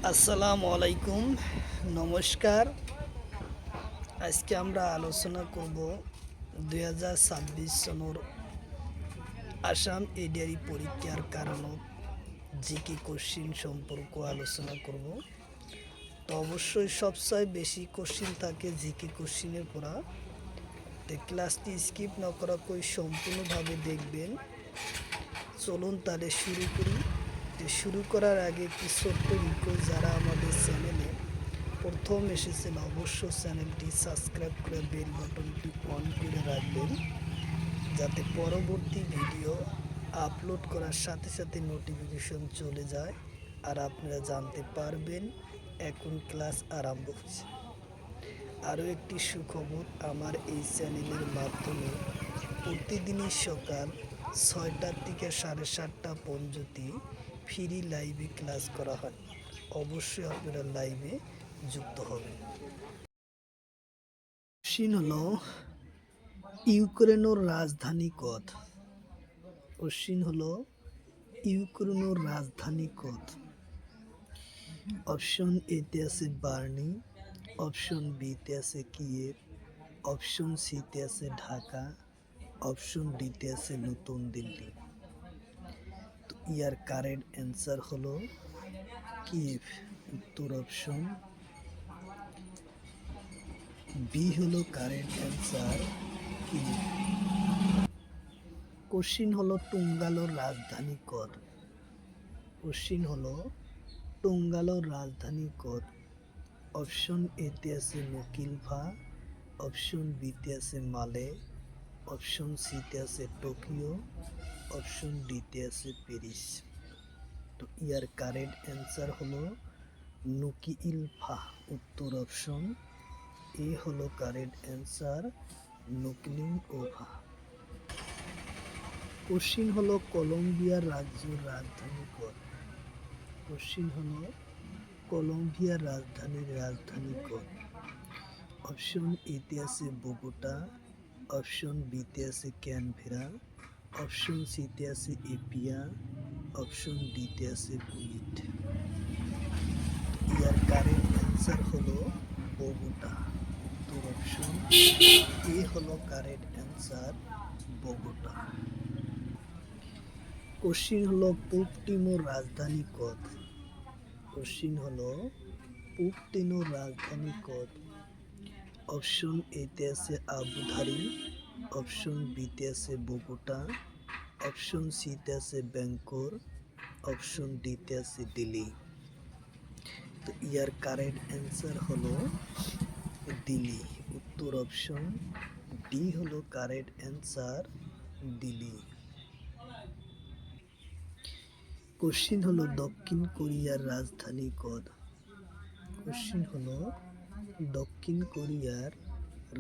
আসসালামু আলাইকুম, নমস্কার। আজকে আমরা আলোচনা করব 2026 সনের আসাম এডিআরি পরীক্ষার কারণত জিকে কোশ্চিন সম্পর্ক আলোচনা করব। তো অবশ্যই সবচেয়ে বেশি কোশ্চিন থাকে জিকে কোশ্চিনের পড়া। তো ক্লাসটি স্কিপ না করা কই সম্পূর্ণভাবে দেখবেন। চলুন তাহলে শুরু করি। তো শুরু করার আগে একটি ছোট্ট রিকোয়েস্ট, যারা আমাদের চ্যানেলে প্রথম এসেছেন অবশ্যই চ্যানেলটি সাবস্ক্রাইব করে বেল বাটনটি অন করে রাখবেন, যাতে পরবর্তী ভিডিও আপলোড করার সাথে সাথে নোটিফিকেশন চলে যায় আর আপনারা জানতে পারবেন এখন ক্লাস আরম্ভ হচ্ছে। আরও একটি সুখবর, আমার এই চ্যানেলের মাধ্যমে প্রতিদিনই সকাল 6টা থেকে 7:30 পর্যন্ত ফ্রি লাইভে ক্লাস করা হয়। অবশ্যই আপনারা লাইভে যুক্ত হবেন। কোশ্চিন হলো ইউক্রেনের রাজধানী কত? কোশ্চিন হলো ইউক্রেনের রাজধানী কত? অপশন এতে আছে বার্নি, অপশন বিতে আছে কিয়েভ, অপশন সিতে আছে ঢাকা, অপশন ডিতে আছে নতুন দিল্লি। তো ইয়ার কারেক্ট অ্যান্সার হলো কিয়েভ, উত্তর অপশন বি হলো কারেক্ট অ্যান্সার, কিয়েভ। কোশ্চিন হলো টুঙ্গালোর রাজধানী কত? কোশ্চিন হলো টুঙ্গালোর রাজধানী কত? অপশন এতে আছে নকিলভা, অপশন বিতে আছে মালে, অপশন সিতে আছে টোকিও, অপশন ডিতে আছে প্যারিস। তো ইয়ার কারেক্ট অ্যান্সার হলো নকিলভা, উত্তর অপশন এ হলো কারেক্ট অ্যান্সার, নকিলভা। কোশ্চিন হলো কলম্বিয়ার রাজ্যের রাজধানী কত? কোশ্চিন হলো কলম্বিয়ার রাজধানী কত? অপশন এতে আছে বোগোটা, অপশন বিতে আছে ক্যানভেরা, অপশন সিতে আছে এপিয়া, অপশন ডিতে আছে কুইট। ইয়ার কারেক্ট অ্যান্সার হলো বোগোটা, উত্তর অপশন এ হলো কারেক্ট অ্যান্সার, বোগোটা। কোশ্চিন হলো পূব তিমোর রাজধানী কত? কোশ্চিন হলো পূব তিমোর রাজধানী কত? অপশন এতে আছে আবুধাবি, অপশন বিতে আছে বোগোটা, অপশন সিতে আছে ব্যাংকর, অপশন ডিতে আছে দিল্লি। তো ইয়ার কারেক্ট অ্যান্সার হলো দিল্লি, উত্তর অপশন ডি হলো কারেক্ট অ্যান্সার, দিল্লি। কোশ্চিন হলো দক্ষিণ কোরিয়ার রাজধানী কত? কোশ্চিন হলো দক্ষিণ কোরিয়ার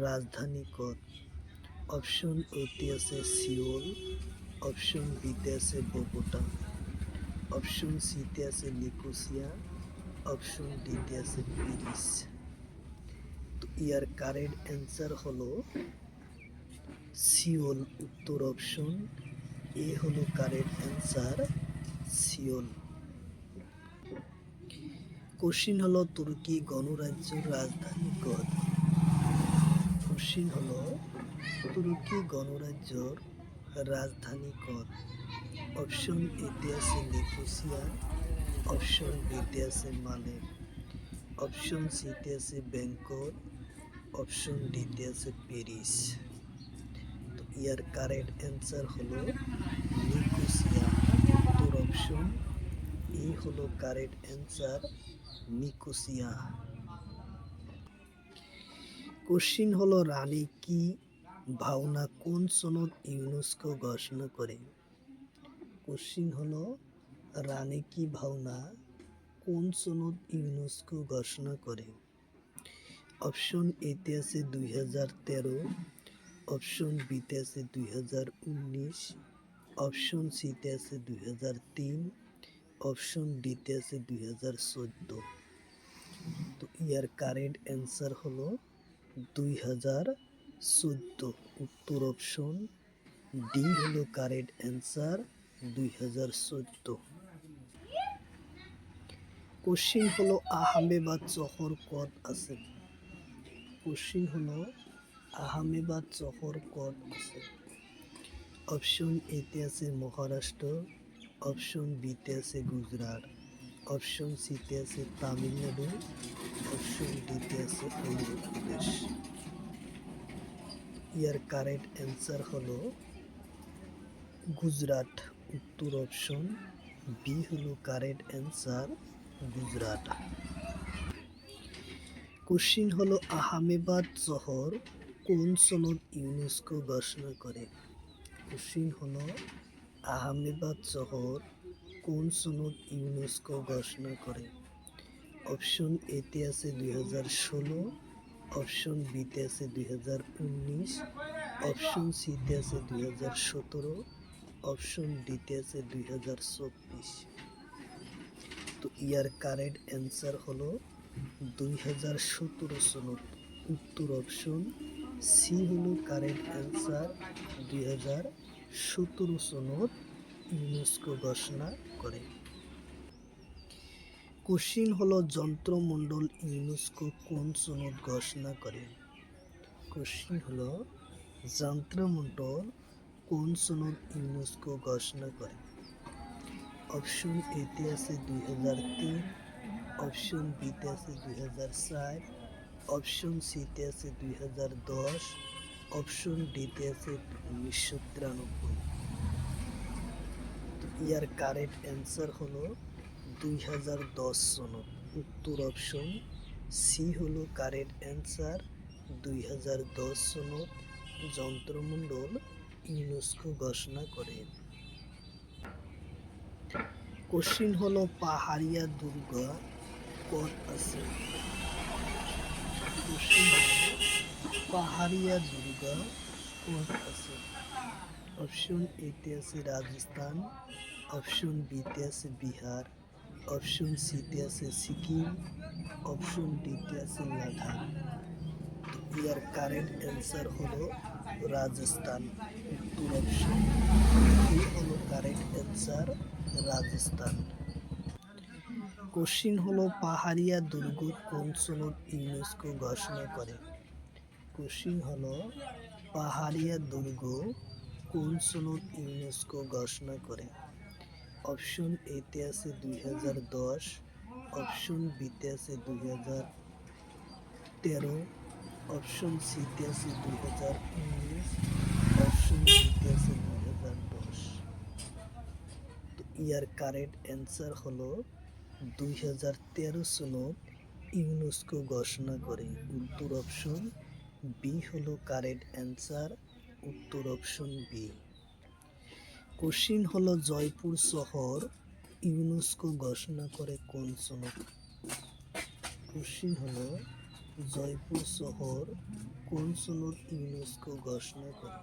রাজধানী কত? অপশন এতে আছে সিওল, অপশন বিতে আছে বোগোটা, অপশন সিতে আছে নিকোসিয়া, অপশন ডিতে আছে প্যারিস। তো ইয়ার কারেক্ট অ্যান্সার হলো সিওল, উত্তর অপশন এ হলো কারেক্ট অ্যান্সার, সিওল। কোশ্চিন হলো তুর্কি গণরাজ্যের রাজধানী কত? কোশ্চিন হলো তুর্কি গণরাজ্যের রাজধানী কত? অপশন এতে আছে নিকোসিয়া, অপশন বিতে আছে মালে, অপশন সিতে আছে ব্যাংকক, অপশন ডিতে আছে প্যারিস। তো ইয়ার কারেক্ট অ্যান্সার হলো নিকোসিয়া, উত্তর অপশন এ হলো কারেক্ট অ্যান্সার, নিকোসিয়া। কোশ্চিন হলো রানী কি ভাওনা কোন সনদ ইউনেস্কো ঘোষণা করে? কোশ্চিন হলো রানী কি ভাওনা কোন সনদ ইউনেস্কো ঘোষণা করে? অপশন এতে আছে 2013, অপশন বিতে আছে 2019, অপশন সিতে আছে 2003, অপশন ডিতে আছে 2014। তো ইয়ার কারেক্ট অ্যান্সার হলো 2014, উত্তর অপশন ডি হলো কারেক্ট অ্যান্সার, 2014। কোশ্চিন হলো আহমেবাদ শহর কত আছে? কোশ্চিন হলো আহমেবাদ শহর কত আছে? অপশন এতে আছে মহারাষ্ট্র, অপশন বিতে আছে গুজরাট, অপশন সিতে আছে তামিলনাড়ু, অপশন ডিতে আছে অন্ধ্রপ্রদেশ। ইয়ার কারেক্ট অ্যান্সার হলো গুজরাট। উত্তর অপশন বি হলো কারেক্ট অ্যান্সার, গুজরাট। কোশ্চিন হলো আহমেবাদ শহর কোন সনদ ইউনেস্কো ঘোষণা করে? কোশ্চিন হলো আহমেদাবাদ শহর কোন সনদ ইউনেস্কো ঘোষণা করে? অপশন এতে আছে 2016, অপশন বিতে আছে 2019, অপশন সিতে আছে 2017, অপশন ডিতে আছে 2024। তো ইয়ার কারেক্ট অ্যান্সার হলো 2017 সনদ। উত্তর অপশন সি হলো কারেক্ট অ্যান্সার, 2017 সনদ ইউনেস্কো ঘোষণা করে। কোশ্চিন হলো যন্ত্রমণ্ডল ইউনেস্কো কোন সনদ ঘোষণা করে? কোশ্চিন হলো যন্ত্রমণ্ডল কোন সনদ ইউনেস্কো ঘোষণা করে? অপশন এতে আছে 2003, অপশন বিতে আছে 2004, অপশন সিতে আছে 2010, অপশন ডিতে আছে 1993। ইয়ার কারেক্ট অ্যান্সার হলো 2010 সনদ। উত্তর অপশন সি হলো কারেক্ট অ্যান্সার, 2010 সনদ যন্ত্রমণ্ডল ইউনেস্কো ঘোষণা করে। কোশ্চিন হলো পাহাড়িয়া দুর্গ কত আছে? কোশ্চিন হলো পাহাড়িয়া দুর্গ কত আছে? অপশন এতে আছে রাজস্থান, অপশন বিতে আছে বিহার, অপশন সিতে আছে সিকিম, অপশন ডিতে আছে লাদাখ। ইয়ার কারেক্ট অ্যান্সার হলো রাজস্থান। উত্তর অপশন এ হলো কারেক্ট অ্যান্সার, রাজস্থান। কোশ্চিন হলো পাহাড়িয়া দুর্গ কোন সনদ ইউনেস্কো ঘোষণা করে? কোশ্চিন হলো পাহাড়িয়া দুর্গ কোন সনদ ইউনেস্কো ঘোষণা করে? অপশন এতে আছে 2010, অপশন বিতে আছে 2013, অপশন সিতে আছে 2019, অপশন ডিতে আছে 2010। তো ইয়ার কারেক্ট অ্যান্সার হলো 2013 সনদ ইউনেস্কো ঘোষণা করে। উত্তর অপশন বি হলো কারেক্ট অ্যান্সার, উত্তর অপশন বি। কোশ্চিন হলো জয়পুর শহর ইউনেস্কো ঘোষণা করে কোন সনদ? কোশ্চিন হলো জয়পুর শহর কোন সনদ ইউনেস্কো ঘোষণা করে?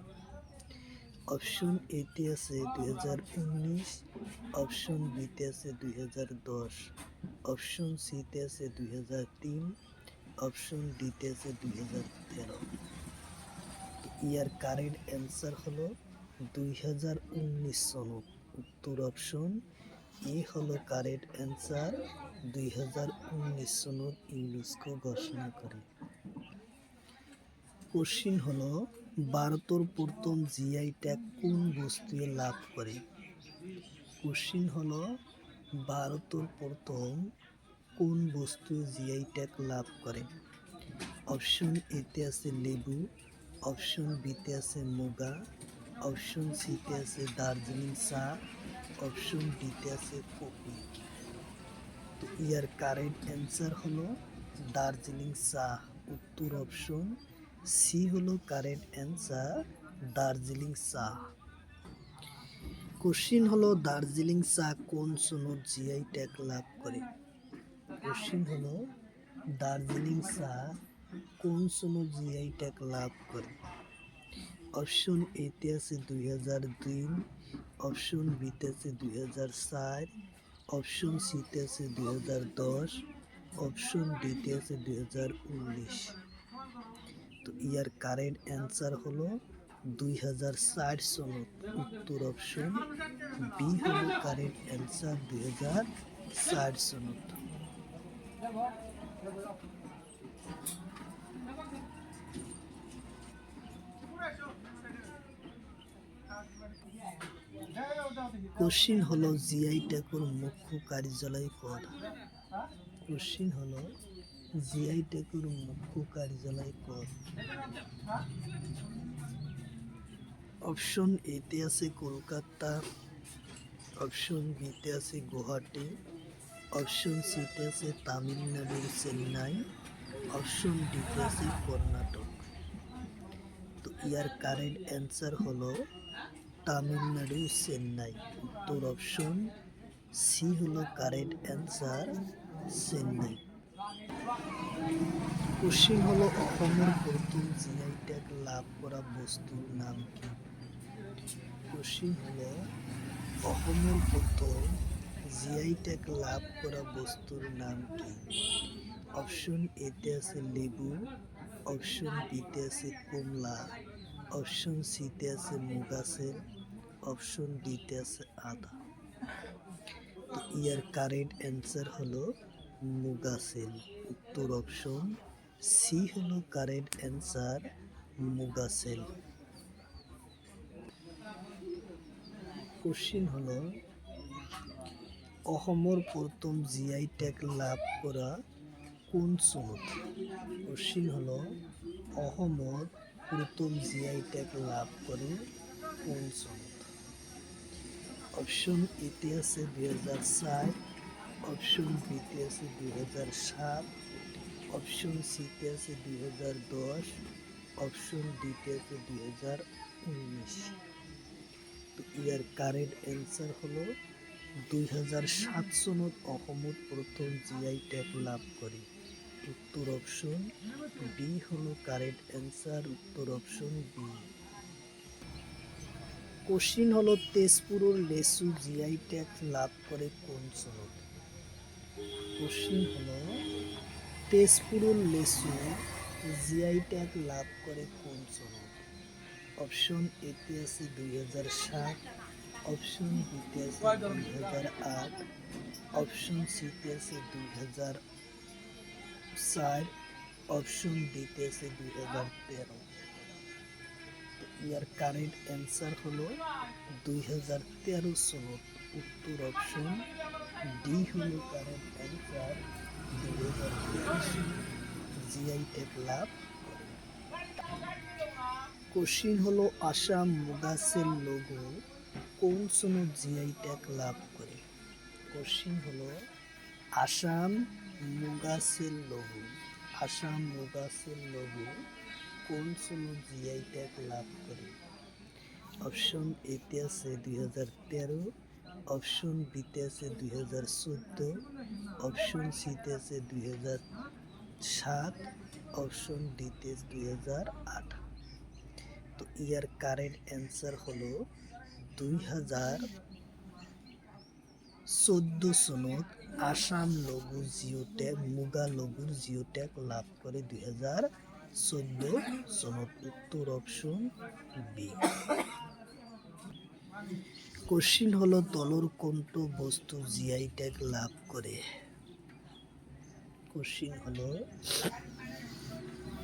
অপশন এতে আছে 2019, অপশন বিতে আছে 2010, অপশন সিতে আছে 2003, অপশন ডিতে আছে 2013। ইয়ার কারেক্ট অ্যান্সার হলো 2019 সনদ। উত্তর অপশন এ হলো কারেক্ট অ্যান্সার, 2019 সনদ ইউনেস্কো ঘোষণা করে। কোশ্চিন হলো ভারতের প্রথম জিআই ট্যাগ কোন বস্তু লাভ করে? কোশ্চিন হলো ভারতের প্রথম কোন বস্তু জিআই ট্যাগ লাভ করে? অপশন এতে আছে লেবু, অপশন বিতে আছে মুগা, অপশন সিতে আছে দার্জিলিং চা, অপশন ডিতে আছে কফি। তো ইয়ার কারেক্ট অ্যান্সার হলো দার্জিলিং চা। উত্তর অপশন সি হলো কারেক্ট অ্যান্সার, দার্জিলিং চা। কোশ্চিন হলো দার্জিলিং চা কোন সনদ জিআই ট্যাগ লাভ করে? কোশ্চিন হলো দার্জিলিং চা কোন সনদ জিআই ট্যাগ লাভ করে? অপশন এতে আছে 2002, অপশন বিতে আছে 2004, অপশন সিতে আছে 2010, অপশন ডিতে আছে 2019। তো ইয়ার কারেক্ট অ্যান্সার হলো 2004 সনদ। উত্তর অপশন বি হলো কারেক্ট অ্যান্সার, 2004 সনদ। কোশ্চিন হলো জিআই ট্যাগের মুখ্য কার্যালয় কর। কোশ্চিন হলো জিআই ট্যাগের মুখ্য কার্যালয় কর। অপশন এতে আছে কলকাতা, অপশন বিতে আছে গুয়াহাটি, অপশন সিতে আছে তামিলনাড়ুর চেন্নাই, অপশন ডিতে আছে কর্ণাটক। তো ইয়ার কারেক্ট অ্যান্সার হলো তামিলনাড়ু চেন্নাই। উত্তর অপশন সি হলো কারেক্ট অ্যান্সার, চেন্নাই। কোশ্চিন হলো অসমের প্রথম জিআই ট্যাগ লাভ করা বস্তুর নাম কি? কোশ্চিন হলো অসমের প্রথম জিআই ট্যাগ লাভ করা বস্তুর নাম কি? অপশন এতে আছে লেবু, অপশন বিতে আছে কমলা, অপশন সিতে আছে মুগাসেল, অপশন ডিতে আছে আদা। তো ইয়ার কারেক্ট অ্যান্সার হলো মুগাসেল। উত্তর অপশন সি হলো কারেক্ট অ্যান্সার, মুগাসেল। কোশ্চিন হলো অসমৰ প্রথম জিআই ট্যাগ লাভ করা কোন চনত? কোশ্চিন হলো অসমৰ প্রথম জিআই ট্যাগ লাভ করে কোন চনত? অপশন এতে আছে 2004, অপশন বিতে আছে 2007, অপশন সিতে আছে 2010, অপশন ডিতে আছে 2019। তো ইয়ার কারেক্ট অ্যান্সার হলো 2007 সনত অসমত প্রথম জিআই ট্যাগ লাভ করে। উত্তর অপশন বি হলো কারেক্ট অ্যান্সার, উত্তর অপশন বি। কোশ্চিন হলো তেজপুরের লেচু জিআই ট্যাগ লাভ করে কোন সনত? কোশ্চিন হলো তেজপুরের লেচু জিআই ট্যাগ লাভ করে কোন সনত? অপশন এতে আছে 2007, অপশন বিতে আছে 2008, অপশন সিতে আছে 2004, অপশন ডিতে আছে 2013। ইয়ার কারেক্ট অ্যান্সার হলো 2013 সনত। উত্তর অপশন ডি হলো কারেক্ট অ্যান্সার, 2013 জিআই ট্যাগ লাভ করে। কোশ্চিন হলো আসাম মুগাসেল লোগো কোন সনত জিআই ট্যাগ লাভ করে? কোশ্চিন হলো আসাম মুগাসেল লোগো, আসাম মুগাসেল লোগো কোন সনত জিআই ট্যাগ লাভ করে? অপশন এতে আছে 2013, অপশন বিতে আছে 2014, অপশন সিতে আছে 2007, অপশন ডিতে 2008। তো ইয়ার কারেক্ট অ্যান্সার হলো 2014 সনত আসাম লঘু জিও ট্যাগ মুগা লঘুর জিও ট্যাগ লাভ করে 2014 সনত। উত্তর অপশন বি। কোশ্চিন হলো তলর কোনটো বস্তু জিআই ট্যাগ লাভ করে? কোশ্চিন হলো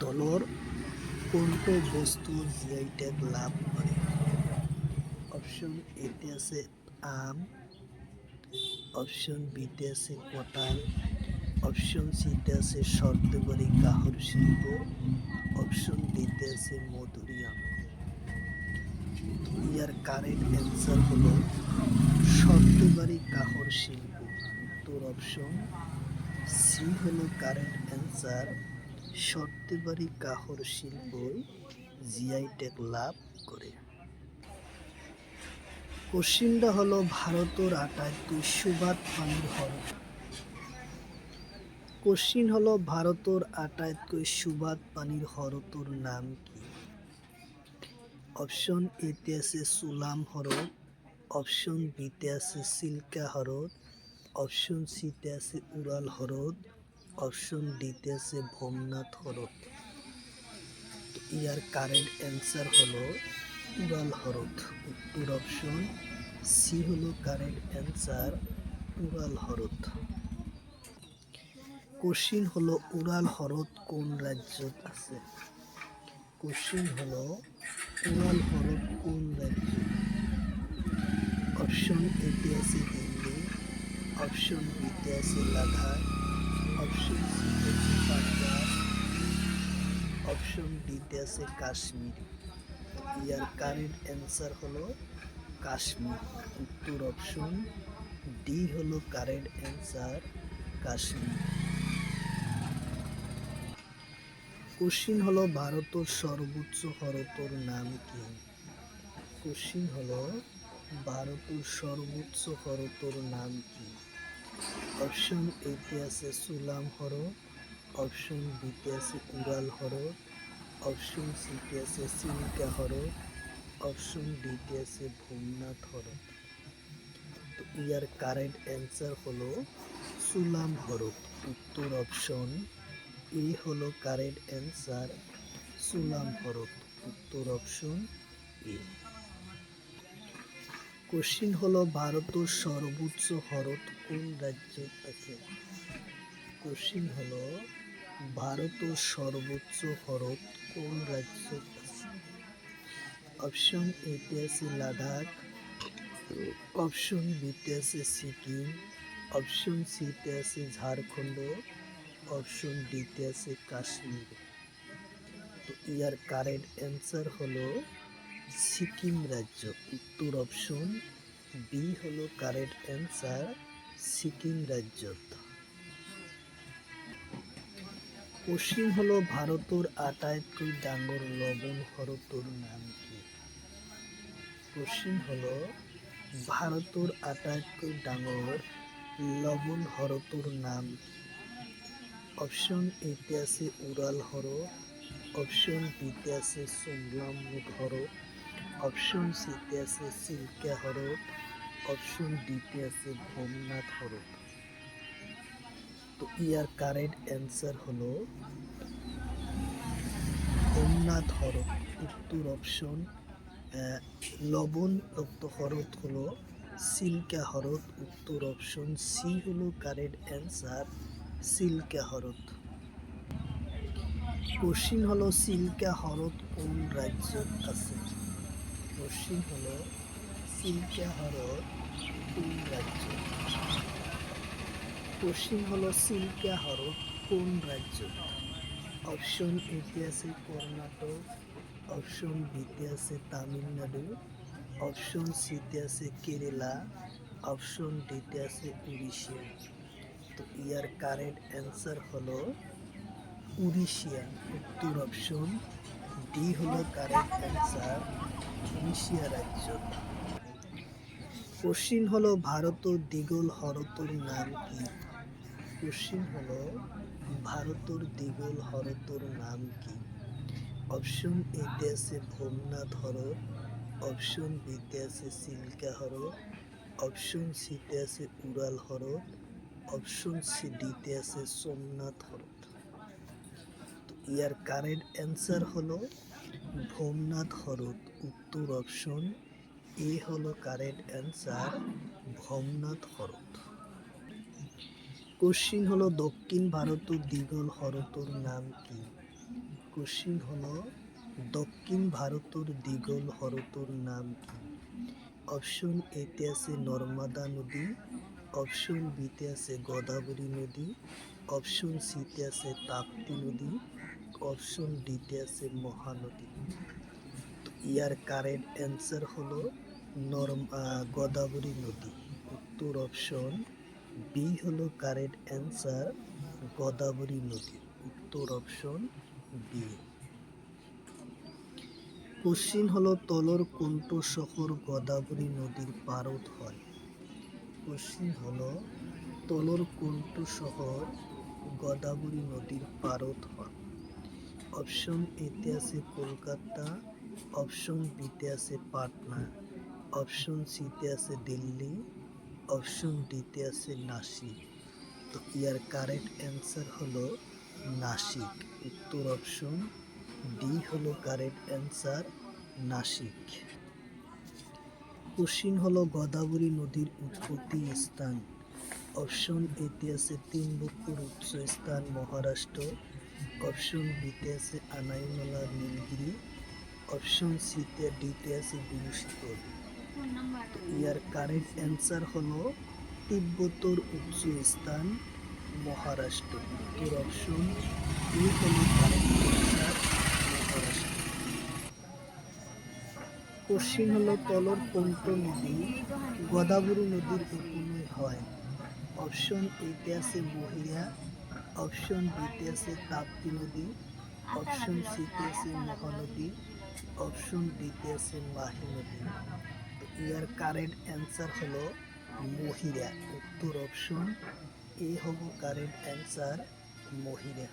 তলর কোনটো বস্তু জিআই ট্যাগ লাভ করে? অপশন এতে আছে আম, অপশন বিতে আছে কঁঠাল, অপশন সিতে আছে শর্তবাড়ি কাহর শিল্প, অপশন ডিতে আছে মধুরিআম। ইয়ার কারেক্ট অ্যান্সার হলো শর্তবাড়ি কাহর শিল্প। উত্তর অপশন সি হলো কারেক্ট অ্যান্সার, শর্তবাড়ি কাহর শিল্প জিআই ট্যাগ লাভ করে। কোশ্চিনটা হলো ভারতের আটাইতকৈ সুবাদ পানীৰ হ্ৰদ। কোশ্চিন হলো ভারতের আটাইতকৈ সুবাদ পানীৰ হ্রদৰ নাম কি? অপশন এতে আছে সুলাম হ্রদ, অপশন বিতে আছে চিল্কা হ্রদ, অপশন সিতে আছে উড়াল হ্রদ, অপশন ডিতে আছে ভোমনাথ হ্রদ। ইয়ার কারেক্ট অ্যান্সার হলো উড়াল হ্রদ। উত্তর অপশন সি হলো কারেক্ট অ্যান্সার, উড়াল হ্রদ। কোশ্চিন হলো উড়াল হ্রদ কোন রাজ্যত আছে? কোশ্চিন হলো উড়াল হ্রদ কোন রাজ্য? অপশন এতে আছে দিল্লি, অপশন বিতে আছে লাদাখ, অপশন সিতে আছে পাঞ্জাব, অপশন ডিতে আছে কাশ্মীর। ইয়ার কারেক্ট অ্যান্সার হলো কাশ্মীর। উত্তর অপশন ডি হলো কারেক্ট অ্যান্সার, কাশ্মীর। কোশ্চিন হলো ভারতের সর্বোচ্চ হ্রদর নাম কি? কোশ্চিন হলো ভারতের সর্বোচ্চ হ্রদর নাম কি? অপশন এতে আছে সুলাম হ্রদ, অপশন বিতে আছে উড়াল হ্রদ, অপশন সিতে আছে চিল্কা হ্রদ, অপশন ডিতে আছে ভূমনাথ হ্রদ। তো ইয়ার কারেক্ট অ্যান্সার হলো সুলাম হ্রদ। উত্তর অপশন এ হলো কারেক্ট অ্যান্সার, সুলাম হ্রদ। উত্তর অপশন এ। কোশ্চিন হলো ভারতের সর্বোচ্চ হ্রদ কোন রাজ্যে আছে? কোশ্চিন হলো ভারতের সর্বোচ্চ হ্রদ কোন রাজ্যে আছে? অপশন এতে আছে লাদাখ, অপশন বিতে আছে সিকিম, অপশন সিতে আছে ঝাড়খণ্ড, অপশন ডিতে আছে কাশ্মীর। তো ইয়ার কারেক্ট অ্যান্সার হলো সিকিম রাজ্য। উত্তর অপশন বি হলো কারেক্ট অ্যান্সার, সিকিম রাজ্য। কোশ্চিন হলো ভারতের আটাইতকৈ ডাঙর লবণ হ্রদর নাম কি? কোশ্চিন হলো ভারতের আটাইতকৈ ডাঙর লবণ হ্রদর নাম কি? অপশন এতে আছে উড়াল হ্রদ, অপশন বিতে আছে সোমনাথ হ্রদ, অপশন সিতে আছে চিল্কা হ্রদ, অপশন ডিতে আছে ভূমনাথ হ্রদ। তো ইয়ার কারেক্ট অ্যান্সার হলো ভূমনাথ হ্রদ। উত্তর অপশন লবণাক্ত হ্রদ হলো চিল্কা হ্রদ। উত্তর অপশন সি হলো কারেক্ট অ্যান্সার, চিল্কা হ্রদ। কোশ্চিন হলো চিল্কা হ্রদ কোন রাজ্যে আছে? কোশ্চিন হলো চিল্কা হ্রদ কোন রাজ্য? কোশ্চিন হলো চিল্কা হ্রদ কোন রাজ্য? অপশন এতে আছে কর্ণাটক, অপশন বিতে আছে তামিলনাড়ু, অপশন সিতে আছে কেরালা, অপশন ডিতে আছে উড়িষ্যা। তো ইয়ার কারেক্ট অ্যান্সার হলো উড়িষ্যা। উত্তর অপশন ডি হলো কারেক্ট অ্যান্সার, উড়িষ্যা রাজ্য। কোশ্চিন হলো ভারতের দিগল হ্রদর নাম কি? কোশ্চিন হলো ভারতের দিগল হ্রদর নাম কি? অপশন এতে আছে ভূমনাথ হ্রদ, অপশন বিতে আছে চিল্কা হ্রদ, অপশন সিতে আছে উড়াল হ্রদ, অপশন সি ডিতে আছে সোমনাথ হ্রদ। তো ইয়ার কারেক্ট অ্যান্সার হলো ভূমনাথ হ্রদ। উত্তর অপশন এ হলো কারেক্ট অ্যান্সার, ভূমনাথ হ্রদ। কোশ্চিন হলো দক্ষিণ ভারতের দিগল হ্রদর নাম কি? কোশ্চিন হলো দক্ষিণ ভারতের দিগল হ্রদর নাম কি? অপশন এতে আছে নর্মদা নদী, অপশন বিতে আছে গোদাবরী নদী, অপশন সিতে আছে তাপ্তি নদী, অপশন ডিতে আছে মহানদী। তো ইয়ার কারেক্ট অ্যান্সার হলো গোদাবরী নদী। উত্তর অপশন বি হলো কারেক্ট অ্যান্সার, গোদাবরী নদী। উত্তর অপশন বি। কোশ্চিন হলো তলর কোনটো শহর গোদাবরী নদীর পারত হয়? কোশ্চিন হলো তলর কোনটো শহর গোদাবরী নদীর পারত হয়? অপশন এতে আছে কলকাতা, অপশন বিতে আছে পাটনা, অপশন সিতে আছে দিল্লি, অপশন ডিতে আছে নাসিক। তো ইয়ার কারেক্ট অ্যান্সার হলো নাসিক। উত্তর অপশন ডি হলো কারেক্ট অ্যান্সার, নাসিক। কোশ্চিন হলো গোদাবরী নদীর উৎপত্তি স্থান অপশন এতে আছে তিম্বুকুর উৎসস্থান মহারাষ্ট্র, অপশন বিতে আছে আনাইমালা নীলগিরি, অপশন ডিতে আছে গুরুশিখর। তো ইয়ার কারেক্ট অ্যান্সার হলো তিব্বতর উচ্চ স্থান মহারাষ্ট্র। উত্তর অপশন এ হলো কারেক্ট অ্যান্সার, মহারাষ্ট্র। পশ্চিম হলো তলর কোনটো নদী গোদাবরী নদীর উপনয় হয়? অপশন এতে আছে মহিয়া, অপশন বিতে আছে তাপ্তি নদী, অপশন সিতে আছে মহানদী, অপশন ডিতে আছে মাহি নদী। তো ইয়ার কারেক্ট অ্যান্সার হলো মহিরা। উত্তর অপশন এ হব কারেক্ট অ্যান্সার, মহিরা।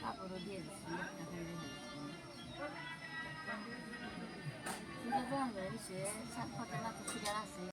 কাপড়ও দিয়ে দিচ্ছি একটা খাইয়ে দিচ্ছি সাত পাতা না তো সিগার আছে